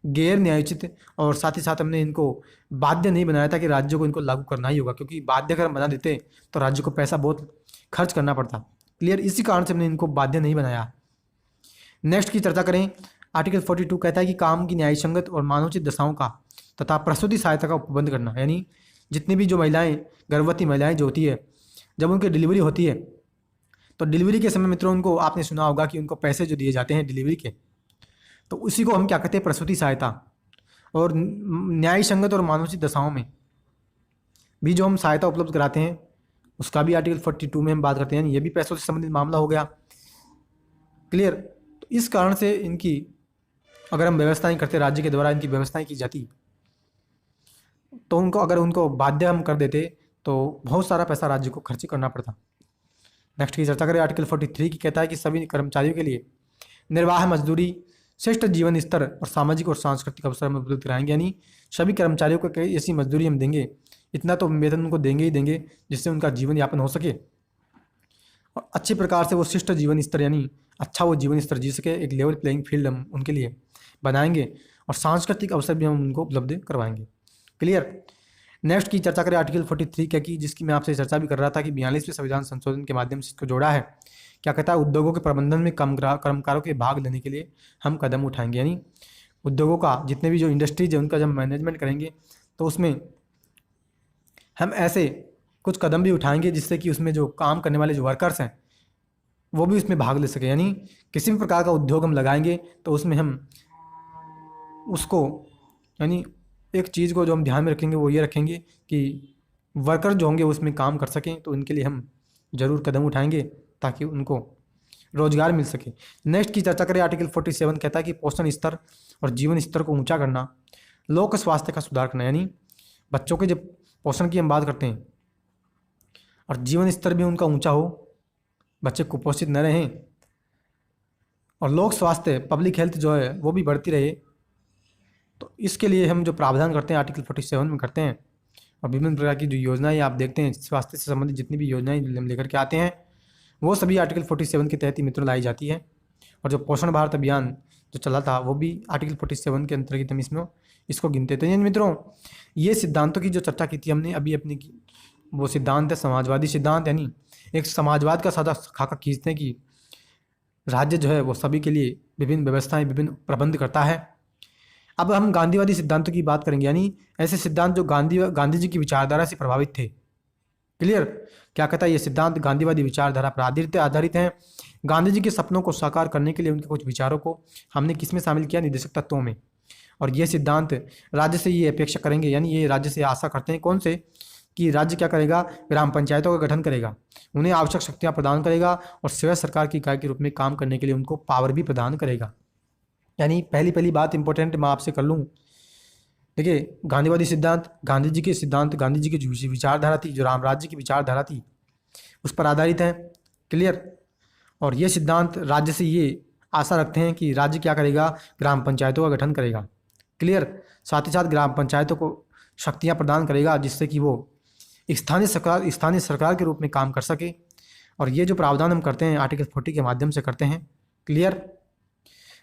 गैर न्यायोचित और साथ ही साथ हमने इनको बाध्य नहीं बनाया था कि राज्यों को इनको लागू करना ही होगा, क्योंकि बाध्य अगर हम बना देते तो राज्य को पैसा बहुत खर्च करना पड़ता। क्लियर। इसी कारण से हमने इनको बाध्य नहीं बनाया। नेक्स्ट की चर्चा करें। आर्टिकल 42 कहता है कि काम की न्यायसंगत और मानवोचित दशाओं का तथा प्रसूति सहायता का प्रबंध करना। यानी जितनी भी जो महिलाएं, गर्भवती महिलाएं जो होती है, जब उनकी डिलीवरी होती है, तो डिलीवरी के समय मित्रों उनको आपने सुना होगा कि उनको पैसे जो दिए जाते हैं डिलीवरी के, तो उसी को हम क्या कहते हैं? प्रसूति सहायता। और न्याय संगत और मानवोचित दशाओं में भी जो हम सहायता उपलब्ध कराते हैं, उसका भी आर्टिकल 42 में हम बात करते हैं, ये भी पैसों से संबंधित मामला हो गया। क्लियर। तो इस कारण से इनकी अगर हम व्यवस्थाएं करते, राज्य के द्वारा इनकी व्यवस्थाएं की जाती, तो उनको बाध्य हम कर देते, तो बहुत सारा पैसा राज्य को खर्च करना पड़ता। नेक्स्ट की चर्चा करें। आर्टिकल 43 की कहता है कि सभी कर्मचारियों के लिए निर्वाह मजदूरी, श्रेष्ठ जीवन स्तर और सामाजिक और सांस्कृतिक अवसर हम उपलब्ध कराएंगे। यानी सभी कर्मचारियों को ऐसी मजदूरी हम देंगे, इतना तो वेतन उनको देंगे ही देंगे जिससे उनका जीवन यापन हो सके, और अच्छे प्रकार से वो श्रेष्ठ जीवन स्तर, यानी अच्छा वो जीवन स्तर जी सके, एक लेवल प्लेइंग फील्ड हम उनके लिए बनाएंगे, और सांस्कृतिक अवसर भी हम उनको उपलब्ध करवाएंगे। क्लियर। नेक्स्ट की चर्चा करें। आर्टिकल 43 क्या की, जिसकी मैं आपसे चर्चा भी कर रहा था कि 42वें संविधान संशोधन के माध्यम से इसको जोड़ा है। क्या कहता है? उद्योगों के प्रबंधन में कर्मकारों के भाग लेने के लिए हम कदम उठाएंगे। यानी उद्योगों का जितने भी जो इंडस्ट्रीज है उनका जब मैनेजमेंट करेंगे, तो उसमें हम ऐसे कुछ कदम भी उठाएंगे जिससे कि उसमें जो काम करने वाले जो वर्कर्स हैं वो भी उसमें भाग ले सके। यानी किसी भी प्रकार का उद्योग हम लगाएंगे तो उसमें हम उसको, यानी एक चीज़ को जो हम ध्यान में रखेंगे वो ये रखेंगे कि वर्कर जो होंगे उसमें काम कर सकें, तो इनके लिए हम ज़रूर कदम उठाएंगे ताकि उनको रोजगार मिल सके। नेक्स्ट की चर्चा करें। आर्टिकल 47 कहता है कि पोषण स्तर और जीवन स्तर को ऊंचा करना, लोक स्वास्थ्य का सुधार करना। यानी बच्चों के जब पोषण की हम बात करते हैं और जीवन स्तर भी उनका ऊंचा हो, बच्चे कुपोषित न रहें, और लोक स्वास्थ्य, पब्लिक हेल्थ जो है वो भी बढ़ती रहे, तो इसके लिए हम जो प्रावधान करते हैं आर्टिकल 47 में करते हैं, और विभिन्न प्रकार की जो योजनाएं आप देखते हैं, स्वास्थ्य से संबंधित जितनी भी योजनाएं हम लेकर के आते हैं वो सभी आर्टिकल 47 के तहत ही मित्रों लाई जाती है। और जो पोषण भारत अभियान जो चला था वो भी आर्टिकल 47 के अंतर्गत हम इसमें इसको गिनते थे। यानी मित्रों ये सिद्धांतों की जो चर्चा की थी हमने अभी अपनी वो सिद्धांत है समाजवादी सिद्धांत, यानी एक समाजवाद का सादा खाका खींचते हैं कि राज्य जो है वो सभी के लिए विभिन्न व्यवस्थाएं विभिन्न प्रबंध करता है। अब हम गांधीवादी सिद्धांतों की बात करेंगे, यानी ऐसे सिद्धांत जो गांधी जी की विचारधारा से प्रभावित थे। क्लियर? क्या कहता है ये सिद्धांत गांधीवादी विचारधारा पर आधारित हैं। गांधी जी के सपनों को साकार करने के लिए उनके कुछ विचारों को हमने किसमें शामिल किया? निर्देशक तत्वों में। और ये सिद्धांत राज्य से ये अपेक्षा करेंगे, यानी ये राज्य से आशा करते हैं कौन से, कि राज्य क्या करेगा? ग्राम पंचायतों का गठन करेगा, उन्हें आवश्यक शक्तियाँ प्रदान करेगा और स्वयं सरकार की इकाई के रूप में काम करने के लिए उनको पावर भी प्रदान करेगा। यानी पहली बात इंपॉर्टेंट मैं आपसे कर लूँ, देखिए गांधीवादी सिद्धांत गांधी जी के सिद्धांत, गांधी जी की जो विचारधारा थी, जो राम राज्य की विचारधारा थी, उस पर आधारित है। क्लियर? और ये सिद्धांत राज्य से ये आशा रखते हैं कि राज्य क्या करेगा? ग्राम पंचायतों का गठन करेगा। क्लियर? साथ ही साथ ग्राम पंचायतों को शक्तियाँ प्रदान करेगा जिससे कि वो स्थानीय सरकार के रूप में काम कर सके। और ये जो प्रावधान हम करते हैं आर्टिकल 40 के माध्यम से करते हैं। क्लियर?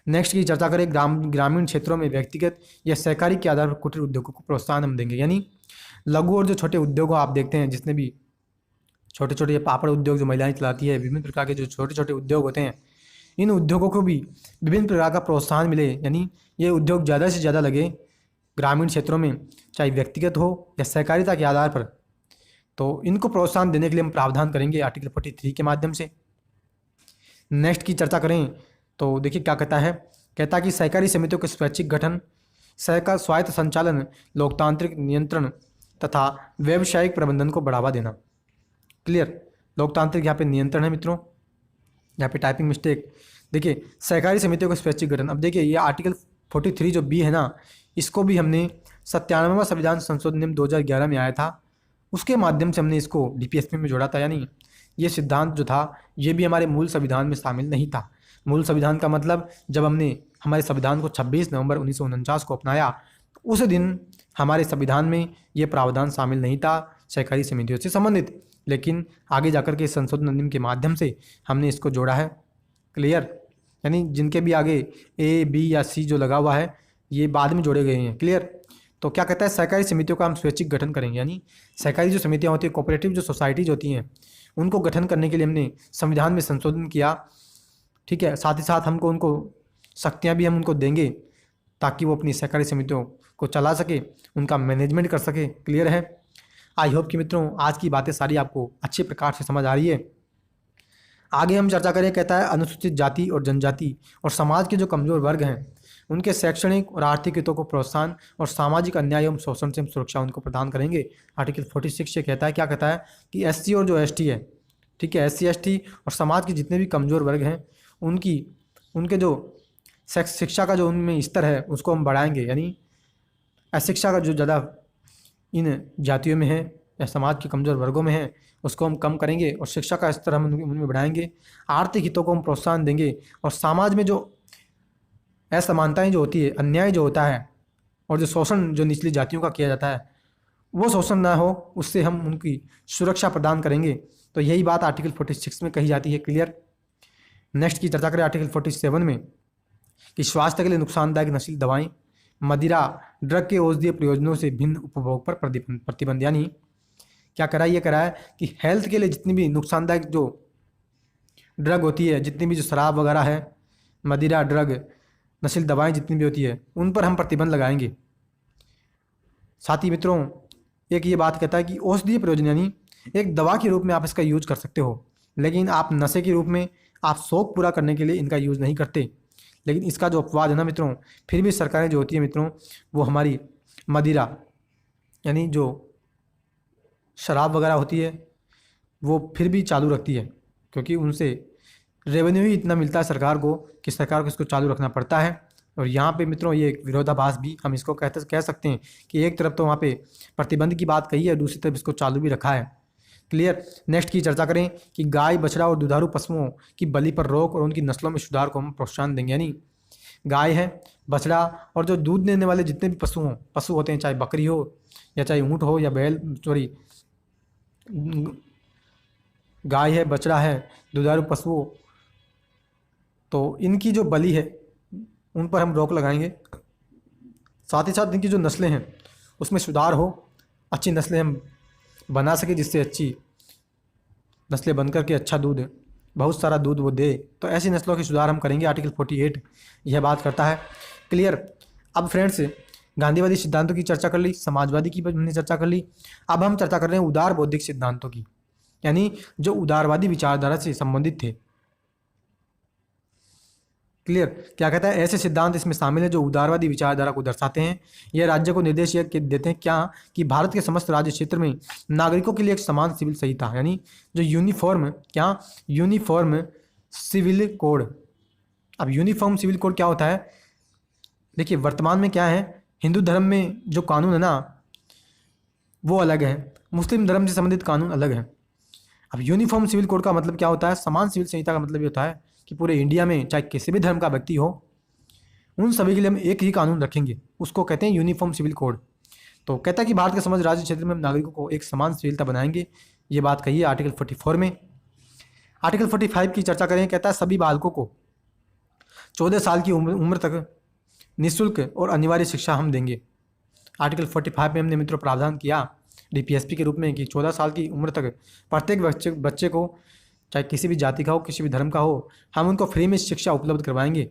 नेक्स्ट की चर्चा करें, ग्रामीण क्षेत्रों में व्यक्तिगत या सहकारी के आधार पर कुटीर उद्योगों को प्रोत्साहन हम देंगे। यानी लघु और जो छोटे उद्योग आप देखते हैं, जितने भी छोटे छोटे पापड़ उद्योग जो महिलाएं चलाती है, विभिन्न प्रकार के जो छोटे छोटे उद्योग होते हैं, इन उद्योगों को भी विभिन्न प्रकार का प्रोत्साहन मिले, यानी ये उद्योग ज़्यादा से ज़्यादा लगे ग्रामीण क्षेत्रों में, चाहे व्यक्तिगत हो या सहकारिता के आधार पर। तो इनको प्रोत्साहन देने के लिए हम प्रावधान करेंगे आर्टिकल 43 के माध्यम से। नेक्स्ट की चर्चा करें तो देखिए क्या कहता है कि सहकारी समितियों के स्वैच्छिक गठन, सहकार स्वायत्त संचालन, लोकतांत्रिक नियंत्रण तथा व्यावसायिक प्रबंधन को बढ़ावा देना। क्लियर? लोकतांत्रिक यहाँ पे नियंत्रण है मित्रों, यहाँ पे टाइपिंग मिस्टेक। देखिए सहकारी समितियों के स्वैच्छिक गठन, अब देखिए ये आर्टिकल 43 जो बी है ना, इसको भी हमने 97वां संविधान संशोधन नियम 2011 में आया था, उसके माध्यम से हमने इसको डीपीएसपी में जोड़ा था। यानी ये सिद्धांत जो था ये भी हमारे मूल संविधान में शामिल नहीं था। मूल संविधान का मतलब जब हमने हमारे संविधान को 26 नवंबर 1949 को अपनाया, उस दिन हमारे संविधान में ये प्रावधान शामिल नहीं था सहकारी समितियों से संबंधित, लेकिन आगे जाकर के संशोधन अधिनियम के माध्यम से हमने इसको जोड़ा है। क्लियर? यानी जिनके भी आगे ए, बी या सी जो लगा हुआ है ये बाद में जोड़े गए हैं। क्लियर? तो क्या कहता है, सहकारी समितियों का हम स्वैच्छिक गठन करेंगे, यानी सहकारी जो समितियाँ होती हैं, कोऑपरेटिव जो सोसाइटीज होती हैं, उनको गठन करने के लिए हमने संविधान में संशोधन किया। ठीक है? साथ ही साथ हमको उनको शक्तियाँ भी हम उनको देंगे ताकि वो अपनी सहकारी समितियों को चला सके, उनका मैनेजमेंट कर सके। क्लियर है? आई होप कि मित्रों आज की बातें सारी आपको अच्छे प्रकार से समझ आ रही है। आगे हम चर्चा करें, कहता है अनुसूचित जाति और जनजाति और समाज के जो कमज़ोर वर्ग हैं उनके शैक्षणिक और आर्थिक हितों को प्रोत्साहन और सामाजिक अन्याय एवं शोषण से हम सुरक्षा उनको प्रदान करेंगे। आर्टिकल 46 से कहता है, क्या कहता है कि एससी और जो एसटी है, ठीक है, एससी एसटी और समाज के जितने भी कमज़ोर वर्ग हैं उनके जो शिक्षा का जो उनमें स्तर है उसको हम बढ़ाएंगे। यानी अशिक्षा का जो ज़्यादा इन जातियों में है या समाज के कमज़ोर वर्गों में है उसको हम कम करेंगे और शिक्षा का स्तर हम उनमें बढ़ाएंगे। आर्थिक हितों को हम प्रोत्साहन देंगे और समाज में जो असमानताएं जो होती है, अन्याय जो होता है और जो शोषण जो निचली जातियों का किया जाता है वो शोषण ना हो, उससे हम उनकी सुरक्षा प्रदान करेंगे। तो यही बात आर्टिकल 46 में कही जाती है। क्लियर? नेक्स्ट की चर्चा करें आर्टिकल 47 में कि स्वास्थ्य के लिए नुकसानदायक नशीली दवाएं, मदिरा, ड्रग के औषधीय प्रयोजनों से भिन्न उपभोग पर प्रतिबंध। यानी क्या करा, ये करा है कि हेल्थ के लिए जितनी भी नुकसानदायक जो ड्रग होती है, जितनी भी जो शराब वगैरह है, मदिरा, ड्रग, नशीली दवाएं जितनी भी होती है उन पर हम प्रतिबंध लगाएंगे। साथ ही मित्रों एक ये बात कहता है कि औषधीय प्रयोजन, यानी एक दवा के रूप में आप इसका यूज कर सकते हो, लेकिन आप नशे के रूप में आप शौक पूरा करने के लिए इनका यूज़ नहीं करते। लेकिन इसका जो अपवाद है ना मित्रों, फिर भी सरकारें जो होती है मित्रों वो हमारी मदिरा यानी जो शराब वगैरह होती है वो फिर भी चालू रखती है, क्योंकि उनसे रेवेन्यू ही इतना मिलता है सरकार को कि सरकार को इसको चालू रखना पड़ता है। और यहाँ पे मित्रों ये एक विरोधाभास भी हम इसको कह सकते हैं कि एक तरफ तो वहाँ पे प्रतिबंध की बात कही है, दूसरी तरफ इसको चालू भी रखा है। क्लियर? नेक्स्ट की चर्चा करें कि गाय, बछड़ा और दुधारू पशुओं की बलि पर रोक और उनकी नस्लों में सुधार को हम प्रोत्साहन देंगे। यानी गाय है, बछड़ा और जो दूध देने वाले जितने भी पशु होते हैं, चाहे बकरी हो या चाहे ऊँट हो या बैल, सॉरी, गाय है, बछड़ा है, दुधारू पशु हो, तो इनकी जो बलि है उन पर हम रोक लगाएंगे। साथ ही साथ इनकी जो नस्लें हैं उसमें सुधार हो, अच्छी नस्लें हम बना सके, जिससे अच्छी नस्लें बन करके अच्छा दूध, बहुत सारा दूध वो दे, तो ऐसी नस्लों की सुधार हम करेंगे। आर्टिकल 48 यह बात करता है। क्लियर। अब फ्रेंड्स, गांधीवादी सिद्धांतों की चर्चा कर ली, समाजवादी की हमने चर्चा कर ली। अब हम चर्चा कर रहे हैं उदार बौद्धिक सिद्धांतों की, यानी जो उदारवादी विचारधारा से संबंधित थे। क्लियर। क्या कहता है, ऐसे सिद्धांत इसमें शामिल हैं जो उदारवादी विचारधारा को दर्शाते हैं। यह राज्य को निर्देश यह देते हैं क्या, कि भारत के समस्त राज्य क्षेत्र में नागरिकों के लिए एक समान सिविल संहिता, यानी जो यूनिफॉर्म सिविल कोड। अब यूनिफॉर्म सिविल कोड क्या होता है? देखिए, वर्तमान में क्या है, हिंदू धर्म में जो कानून है ना वो अलग है, मुस्लिम धर्म से संबंधित कानून अलग है। अब यूनिफॉर्म सिविल कोड का मतलब क्या होता है? समान सिविल संहिता का मतलब ये होता है कि पूरे इंडिया में चाहे किसी भी धर्म का व्यक्ति हो, उन सभी के लिए हम एक ही कानून रखेंगे, उसको कहते हैं यूनिफॉर्म सिविल कोड। तो कहता है कि भारत के समस्त राज्य क्षेत्र में नागरिकों को एक समान सिविलता बनाएंगे, ये बात कही है आर्टिकल 44 में। आर्टिकल 45 की चर्चा करें। कहता है सभी बालकों को 14 साल की उम्र तक निःशुल्क और अनिवार्य शिक्षा हम देंगे। आर्टिकल 45 में हमने मित्रों प्रावधान किया डीपीएसपी के रूप में कि 14 साल की उम्र तक प्रत्येक बच्चे को, चाहे किसी भी जाति का हो, किसी भी धर्म का हो, हम उनको फ्री में शिक्षा उपलब्ध करवाएंगे।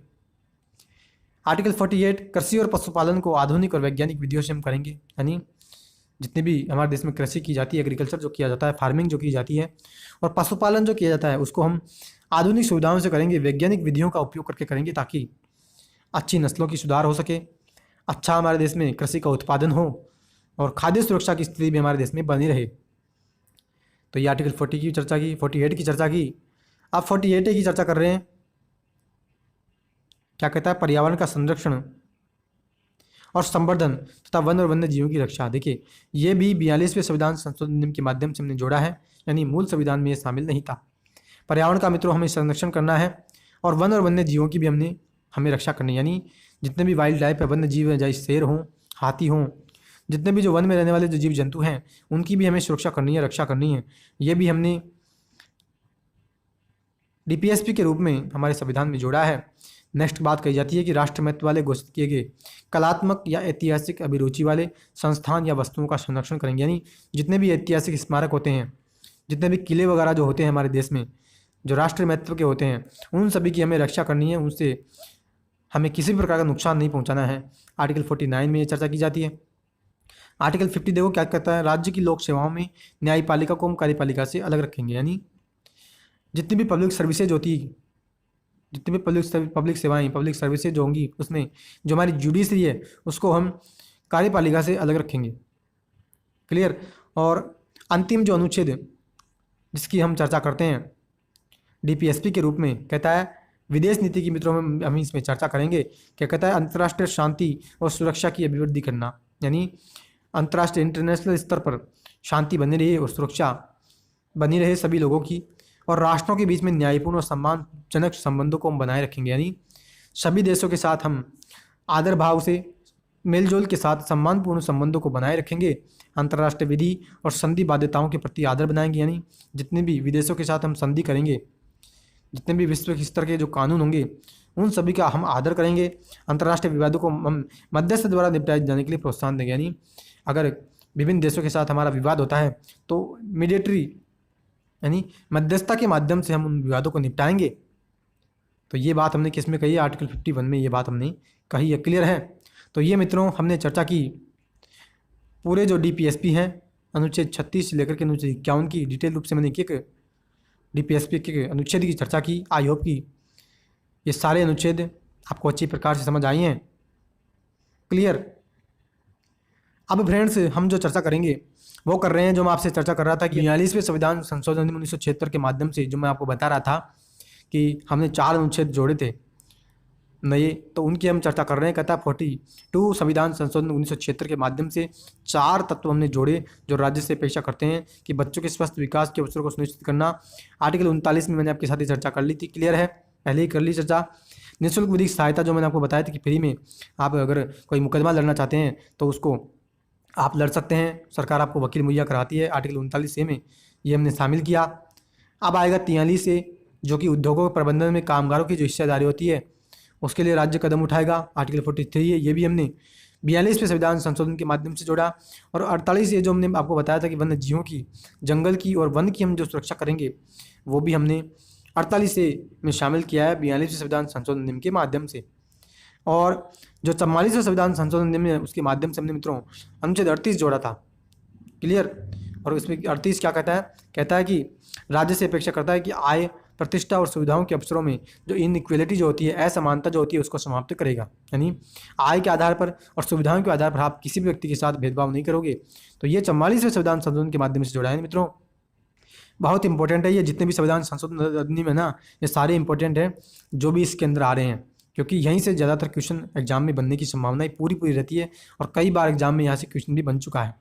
आर्टिकल 48 कृषि और पशुपालन को आधुनिक और वैज्ञानिक विधियों से हम करेंगे, यानी जितने भी हमारे देश में कृषि की जाती है, एग्रीकल्चर जो किया जाता है, फार्मिंग जो की जाती है, और पशुपालन जो किया जाता है, उसको हम आधुनिक सुविधाओं से करेंगे, वैज्ञानिक विधियों का उपयोग करके करेंगे, ताकि अच्छी नस्लों की सुधार हो सके, अच्छा हमारे देश में कृषि का उत्पादन हो और खाद्य सुरक्षा की स्थिति भी हमारे देश में बनी रहे। तो ये आर्टिकल 40 की चर्चा की, 48 की चर्चा की। अब 48 की चर्चा कर रहे हैं। क्या कहता है? पर्यावरण का संरक्षण और संवर्धन तथा वन और वन्य जीवों की रक्षा। देखिए, ये भी 42वें संविधान संशोधन नियम के माध्यम से हमने जोड़ा है, यानी मूल संविधान में ये शामिल नहीं था। पर्यावरण का मित्रों हमें संरक्षण करना है और वन और वन्य जीवों की भी हमें रक्षा करनी है, यानी जितने भी वाइल्ड लाइफ है, वन्य जीव हैं, चाहे शेर हों, हाथी हों, जितने भी जो वन में रहने वाले जो जीव जंतु हैं, उनकी भी हमें सुरक्षा करनी है, रक्षा करनी है। ये भी हमने डीपीएसपी के रूप में हमारे संविधान में जोड़ा है। नेक्स्ट बात कही जाती है कि राष्ट्र महत्व वाले घोषित किए गए कलात्मक या ऐतिहासिक अभिरुचि वाले संस्थान या वस्तुओं का संरक्षण करेंगे, यानी जितने भी ऐतिहासिक स्मारक होते हैं, जितने भी किले वगैरह जो होते हैं हमारे देश में, जो राष्ट्रीय महत्व के होते हैं, उन सभी की हमें रक्षा करनी है, उनसे हमें किसी भी प्रकार का नुकसान नहीं पहुंचाना है। आर्टिकल 49 में ये चर्चा की जाती है। आर्टिकल 50 देखो क्या कहता है, राज्य की लोक सेवाओं में न्यायपालिका को हम कार्यपालिका से अलग रखेंगे, यानी जितनी भी पब्लिक सर्विसेज होती, जितनी भी पब्लिक सेवाएं, पब्लिक सर्विसेज जो होंगी, उसमें जो हमारी जुडिशरी है उसको हम कार्यपालिका से अलग रखेंगे। क्लियर। और अंतिम जो अनुच्छेद जिसकी हम चर्चा करते हैं डीपीएसपी के रूप में, कहता है विदेश नीति की मित्रों में हम इसमें चर्चा करेंगे। क्या कहता है? अंतर्राष्ट्रीय शांति और सुरक्षा की अभिवृद्धि करना, यानी अंतर्राष्ट्रीय इंटरनेशनल स्तर पर शांति बनी रहे और सुरक्षा बनी रहे सभी लोगों की, और राष्ट्रों के बीच में न्यायपूर्ण और सम्मानजनक संबंधों को हम बनाए रखेंगे, यानी सभी देशों के साथ हम आदर भाव से, मेलजोल के साथ सम्मानपूर्ण संबंधों को बनाए रखेंगे। अंतर्राष्ट्रीय विधि और संधि बाध्यताओं के प्रति आदर बनाएंगे, यानी जितने भी विदेशों के साथ हम संधि करेंगे, जितने भी विश्व स्तर के जो कानून होंगे, उन सभी का हम आदर करेंगे। अंतर्राष्ट्रीय विवादों को हम मध्यस्थ द्वारा निपटाए जाने के लिए प्रोत्साहन देंगे, यानी अगर विभिन्न देशों के साथ हमारा विवाद होता है तो मीडिएटरी, यानी मध्यस्थता के माध्यम से हम उन विवादों को निपटाएंगे। तो ये बात हमने किस में कही है? आर्टिकल 51 में ये बात हमने कही है। क्लियर है। तो ये मित्रों हमने चर्चा की पूरे जो डीपीएसपी हैं, अनुच्छेद 36 से लेकर के अनुच्छेद 51 की डिटेल रूप से मैंने एक डीपीएसपी के अनुच्छेद की चर्चा की। आई होप की ये सारे अनुच्छेद आपको अच्छी प्रकार से समझ आई हैं। क्लियर। अब फ्रेंड्स हम जो चर्चा करेंगे वो कर रहे हैं, जो मैं आपसे चर्चा कर रहा था कि 42वें संविधान संशोधन 1976 के माध्यम से, जो मैं आपको बता रहा था कि हमने 4 अनुच्छेद जोड़े थे नए, तो उनकी हम चर्चा कर रहे हैं। कहता 42 संविधान संशोधन 1976 के माध्यम से 4 तत्व हमने जोड़े जो राज्य से अपेक्षा करते हैं कि बच्चों के स्वस्थ विकास के अवसरों को सुनिश्चित करना। आर्टिकल 39 में मैंने आपके साथ ही चर्चा कर ली थी। क्लियर है, पहले ही कर ली चर्चा। निःशुल्क विधिक सहायता जो मैंने आपको बताया था कि फ्री में आप अगर कोई मुकदमा लड़ना चाहते हैं तो उसको आप लड़ सकते हैं, सरकार आपको वकील मुहैया कराती है। आर्टिकल 39A में ये हमने शामिल किया। अब आएगा 43A, जो कि उद्योगों के प्रबंधन में कामगारों की जो हिस्सेदारी होती है उसके लिए राज्य कदम उठाएगा। आर्टिकल 43 है, ये भी हमने 42वें संविधान संशोधन के माध्यम से जोड़ा। और 48 जो हमने आपको बताया था कि वन्य जीवों की, जंगल की और वन की हम जो सुरक्षा करेंगे वो भी हमने 48 में शामिल किया है 42वें संविधान संशोधन नियम के माध्यम से। और जो 44वें संविधान संशोधन नियम है उसके माध्यम से हमने मित्रों अनुच्छेद 38 जोड़ा था। क्लियर। और उसमें 38 क्या कहता है कि राज्य से अपेक्षा करता है कि आय, प्रतिष्ठा और सुविधाओं के अवसरों में जो इनइक्वलिटी जो होती है, असमानता जो होती है, उसको समाप्त करेगा। यानी आय के आधार पर और सुविधाओं के आधार पर आप किसी भी व्यक्ति के साथ भेदभाव नहीं करोगे। तो ये 44वें संविधान संशोधन के माध्यम से जोड़ा है मित्रों। बहुत इंपॉर्टेंट है ये, जितने भी संविधान संशोधन अधिनियम है ना, ये सारे इंपॉर्टेंट हैं जो भी इसके अंदर आ रहे हैं, क्योंकि यहीं से ज़्यादातर क्वेश्चन एग्जाम में बनने की संभावनाएं पूरी रहती है और कई बार एग्जाम में यहाँ से क्वेश्चन भी बन चुका है।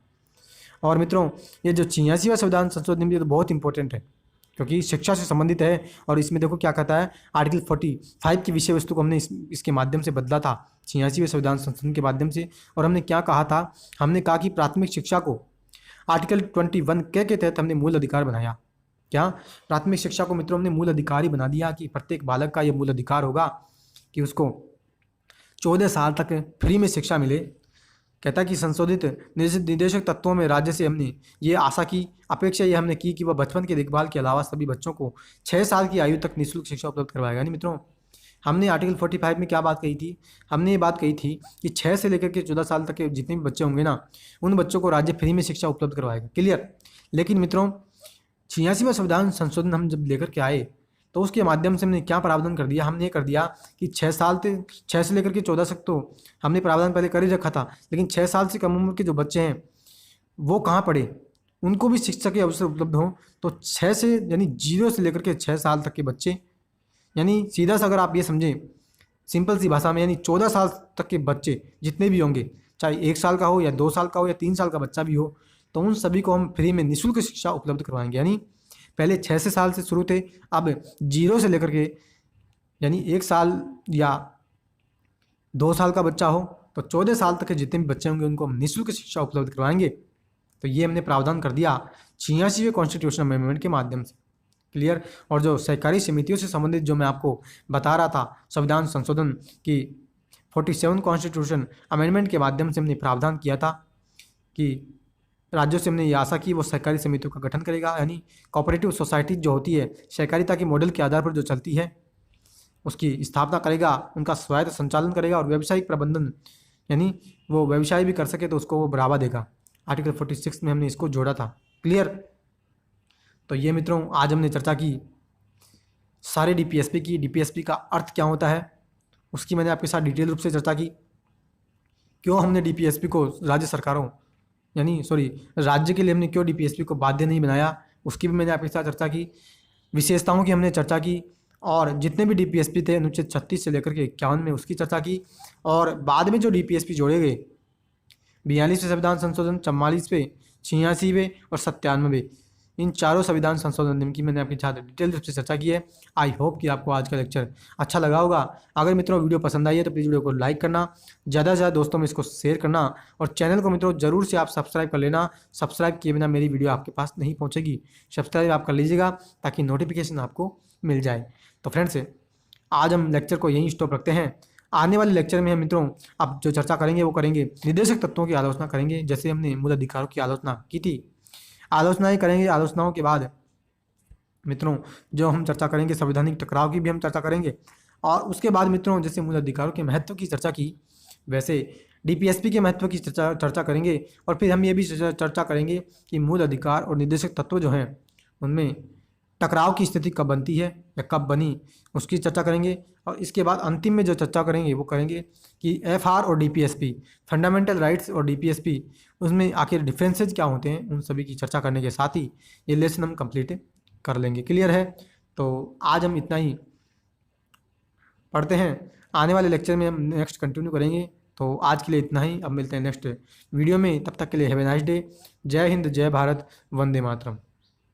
और मित्रों ये जो 86वां संविधान संशोधन ये तो बहुत इंपॉर्टेंट है क्योंकि शिक्षा से संबंधित है। और इसमें देखो क्या कहता है, आर्टिकल 45 की विषय वस्तु को हमने इसके माध्यम से बदला था 86वें संविधान संशोधन के माध्यम से। और हमने क्या कहा था, हमने कहा कि प्राथमिक शिक्षा को आर्टिकल 21 के तहत हमने मूल अधिकार बनाया। क्या प्राथमिक शिक्षा को मित्रों हमने मूल अधिकार ही बना दिया कि प्रत्येक बालक का ये मूल अधिकार होगा कि उसको 14 साल तक फ्री में शिक्षा मिले। कहता है कि संशोधित निर्देशक तत्वों में राज्य से हमने ये आशा की, अपेक्षा ये हमने की कि वह बचपन की देखभाल के अलावा सभी बच्चों को 6 साल की आयु तक निःशुल्क शिक्षा उपलब्ध करवाएगा। नहीं मित्रों, हमने आर्टिकल 45 में क्या बात कही थी, हमने ये बात कही थी कि 6 से लेकर के 14 साल तक के जितने भी बच्चे होंगे ना, उन बच्चों को राज्य फ्री में शिक्षा उपलब्ध करवाएगा। क्लियर। लेकिन मित्रों 86वां संविधान संशोधन हम जब लेकर के आए तो उसके माध्यम से हमने क्या प्रावधान कर दिया, हमने ये कर दिया कि 6 से लेकर के 14 तक तो हमने प्रावधान पहले कर ही रखा था, लेकिन 6 साल से कम उम्र के जो बच्चे हैं वो कहाँ पढ़े, उनको भी शिक्षा के अवसर उपलब्ध हों। तो 6 से यानी 0 से लेकर के 6 साल तक के बच्चे, यानी सीधा सा अगर आप ये समझें सिंपल सी भाषा में, यानी 14 साल तक के बच्चे जितने भी होंगे, चाहे 1 साल का हो या 2 साल का हो या 3 साल का बच्चा भी हो, तो उन सभी को हम फ्री में निःशुल्क शिक्षा उपलब्ध करवाएंगे। यानी पहले 6 साल से शुरू थे, अब 0 से लेकर के यानी 1 साल या 2 साल का बच्चा हो तो 14 साल तक के जितने भी बच्चे होंगे उनको हम निःशुल्क शिक्षा उपलब्ध करवाएंगे। तो ये हमने प्रावधान कर दिया 86वें कॉन्स्टिट्यूशन अमेंडमेंट के माध्यम से। क्लियर। और जो सहकारी समितियों से संबंधित जो मैं आपको बता रहा था संविधान संशोधन की 47 कॉन्स्टिट्यूशन अमेंडमेंट के माध्यम से हमने प्रावधान किया था कि राज्यों से हमने ये आशा की वो सहकारी समितियों का गठन करेगा, यानी कोऑपरेटिव सोसाइटी जो होती है सहकारिता के मॉडल के आधार पर जो चलती है उसकी स्थापना करेगा, उनका स्वायत्त संचालन करेगा और व्यावसायिक प्रबंधन यानी वो व्यवसाय भी कर सके तो उसको वो बढ़ावा देगा। आर्टिकल 46 में हमने इसको जोड़ा था। क्लियर। तो ये मित्रों आज हमने चर्चा की सारे डीपीएसपी की, डीपीएसपी का अर्थ क्या होता है उसकी मैंने आपके साथ डिटेल रूप से चर्चा की। क्यों हमने डीपीएसपी को राज्य सरकारों राज्य के लिए हमने क्यों डीपीएसपी को बाध्य नहीं बनाया उसकी भी मैंने आपके साथ चर्चा की। विशेषताओं की हमने चर्चा की और जितने भी डीपीएसपी थे अनुच्छेद 36 से लेकर के 51 में उसकी चर्चा की। और बाद में जो डीपीएसपी जोड़े गए 42वें संविधान संशोधन, 44वें, 86वें और 97वें, इन चारों संविधान संशोधन नियम की मैंने आपके साथ डिटेल रूप से चर्चा की है। आई होप कि आपको आज का लेक्चर अच्छा लगा होगा। अगर मित्रों वीडियो पसंद आई है तो प्लीज़ वीडियो को लाइक करना, ज़्यादा से ज़्यादा दोस्तों में इसको शेयर करना और चैनल को मित्रों ज़रूर से आप सब्सक्राइब कर लेना। सब्सक्राइब किए बिना मेरी वीडियो आपके पास नहीं पहुँचेगी, सब्सक्राइब आप कर लीजिएगा ताकि नोटिफिकेशन आपको मिल जाए। तो फ्रेंड्स आज हम लेक्चर को यहीं स्टॉप रखते हैं। आने वाले लेक्चर में हम मित्रों अब जो चर्चा करेंगे वो करेंगे निर्देशक तत्वों की आलोचना करेंगे, जैसे हमने मूल अधिकारों की आलोचना की थी। आलोचनाएं करेंगे, आलोचनाओं के बाद मित्रों जो हम चर्चा करेंगे संवैधानिक टकराव की भी हम चर्चा करेंगे। और उसके बाद मित्रों जैसे मूल अधिकारों के महत्व की चर्चा की वैसे डीपीएसपी के महत्व की चर्चा करेंगे। और फिर हम ये भी चर्चा करेंगे कि मूल अधिकार और निर्देशक तत्व जो हैं उनमें टकराव की स्थिति कब बनती है या कब बनी उसकी चर्चा करेंगे। और इसके बाद अंतिम में जो चर्चा करेंगे वो करेंगे कि एफआर और डीपीएसपी, फंडामेंटल राइट्स और डीपीएसपी, उसमें आखिर डिफरेंसेस क्या होते हैं, उन सभी की चर्चा करने के साथ ही ये लेसन हम कंप्लीट कर लेंगे। क्लियर है। तो आज हम इतना ही पढ़ते हैं, आने वाले लेक्चर में हम नेक्स्ट कंटिन्यू करेंगे। तो आज के लिए इतना ही, अब मिलते हैं नेक्स्ट वीडियो में, तब तक के लिए हैव ए नाइस डे। जय हिंद, जय भारत, वंदे मातरम।